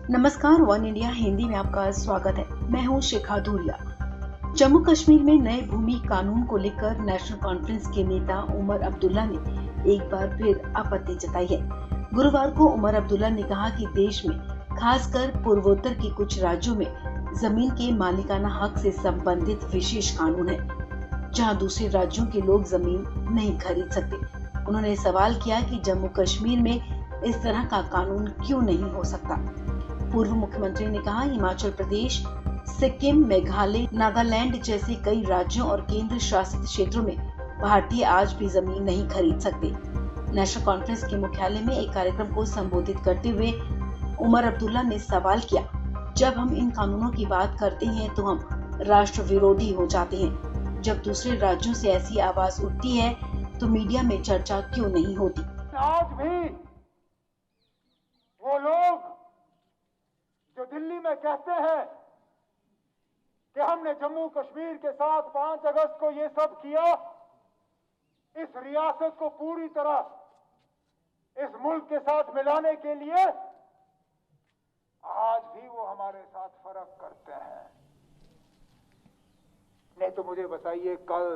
नमस्कार, one India Hindi में आपका स्वागत है। मैं हूं शिखा धूरिया। जम्मू कश्मीर में नए भूमि कानून को लेकर नेशनल कॉन्फ्रेंस के नेता उमर अब्दुल्ला ने एक बार फिर आपत्ति जताई है। गुरुवार को उमर अब्दुल्ला ने कहा कि देश में खासकर पूर्वोत्तर के कुछ राज्यों में जमीन के मालिकाना हक से संबंधित विशेष कानून है, जहां दूसरे राज्यों के लोग जमीन नहीं खरीद सकते। उन्होंने सवाल किया कि जम्मू कश्मीर में इस तरह का कानून क्यों नहीं हो सकता। पूर्व मुख्यमंत्री ने कहा, हिमाचल प्रदेश, सिक्किम, मेघालय, नागालैंड जैसे कई राज्यों और केंद्र शासित क्षेत्रों में भारतीय आज भी जमीन नहीं खरीद सकते। नेशनल कॉन्फ्रेंस के मुख्यालय में एक कार्यक्रम को संबोधित करते हुए उमर अब्दुल्ला ने सवाल किया, जब हम इन कानूनों की बात करते हैं तो हम राष्ट्र विरोधी हो जाते हैं। जब दूसरे राज्यों से ऐसी आवाज उठती है तो मीडिया में चर्चा क्यों नहीं होती। आज भी वो लोग जो दिल्ली में कहते हैं कि हमने जम्मू कश्मीर के साथ 5 अगस्त को ये सब किया, इस रियासत को पूरी तरह इस मुल्क के साथ मिलाने के लिए, आज भी वो हमारे साथ फर्क करते हैं। नहीं तो मुझे बताइए, कल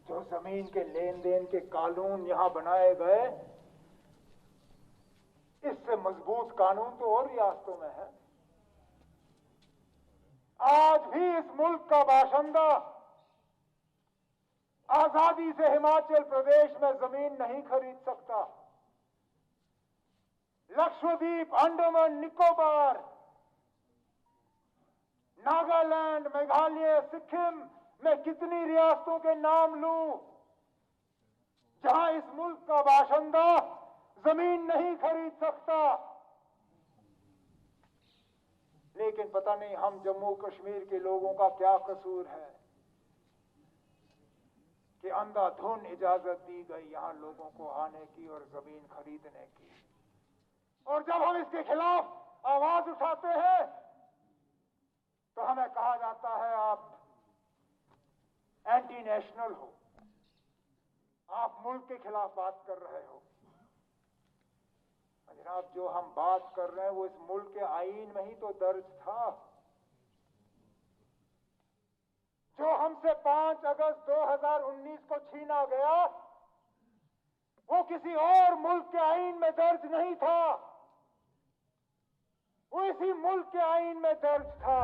जो जमीन के लेन देन के कानून यहां बनाए गए, इससे मजबूत कानून तो और रियासतों में है। आज भी इस मुल्क का बाशिंदा आजादी से हिमाचल प्रदेश में जमीन नहीं खरीद सकता। लक्षद्वीप, अंडमान निकोबार, नागालैंड, मेघालय, सिक्किम में कितनी रियासतों के नाम लूं जहां इस मुल्क का बाशिंदा जमीन नहीं खरीद सकता। लेकिन पता नहीं हम जम्मू कश्मीर के लोगों का क्या कसूर है कि अंधाधुन इजाजत दी गई यहां लोगों को आने की और जमीन खरीदने की। और जब हम इसके खिलाफ आवाज उठाते हैं तो हमें कहा जाता है आप एंटी नेशनल हो, आप मुल्क के खिलाफ बात कर रहे हो। जनाब, जो हम बात कर रहे हैं वो इस मुल्क के आईन में ही तो दर्ज था। जो हमसे 5 अगस्त 2019 को छीना गया, वो किसी और मुल्क के आईन में दर्ज नहीं था, वो इसी मुल्क के आईन में दर्ज था।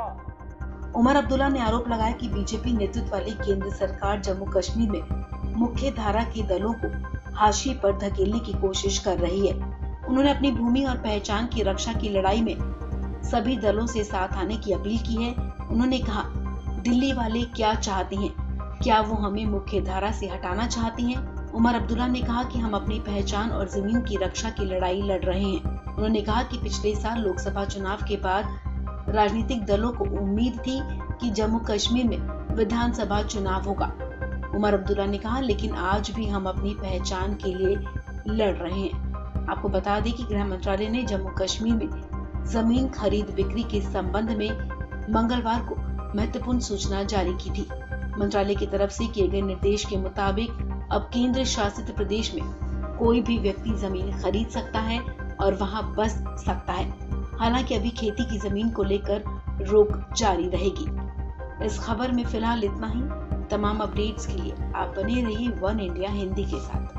उमर अब्दुल्ला ने आरोप लगाया कि बीजेपी नेतृत्व वाली केंद्र सरकार जम्मू कश्मीर में मुख्य धारा के दलों को हाशिए पर धकेलने की कोशिश कर रही है। उन्होंने अपनी भूमि और पहचान की रक्षा की लड़ाई में सभी दलों से साथ आने की अपील की है। उन्होंने कहा, दिल्ली वाले क्या चाहते हैं? क्या वो हमें मुख्य धारा से हटाना चाहते हैं? उमर अब्दुल्ला ने कहा कि हम अपनी पहचान और जमीन की रक्षा की लड़ाई लड़ रहे हैं। उन्होंने कहा कि पिछले साल लोकसभा चुनाव के बाद राजनीतिक दलों को उम्मीद थी कि जम्मू कश्मीर में विधानसभा चुनाव होगा। उमर अब्दुल्ला ने कहा, लेकिन आज भी हम अपनी पहचान के लिए लड़ रहे हैं। आपको बता दें कि गृह मंत्रालय ने जम्मू कश्मीर में जमीन खरीद बिक्री के संबंध में मंगलवार को महत्वपूर्ण सूचना जारी की थी। मंत्रालय की तरफ से किए गए निर्देश के मुताबिक अब केंद्र शासित प्रदेश में कोई भी व्यक्ति जमीन खरीद सकता है और वहां बस सकता है। हालांकि अभी खेती की जमीन को लेकर रोक जारी रहेगी। इस खबर में फिलहाल इतना ही। तमाम अपडेट्स के लिए आप बने रहिए वन इंडिया हिंदी के साथ।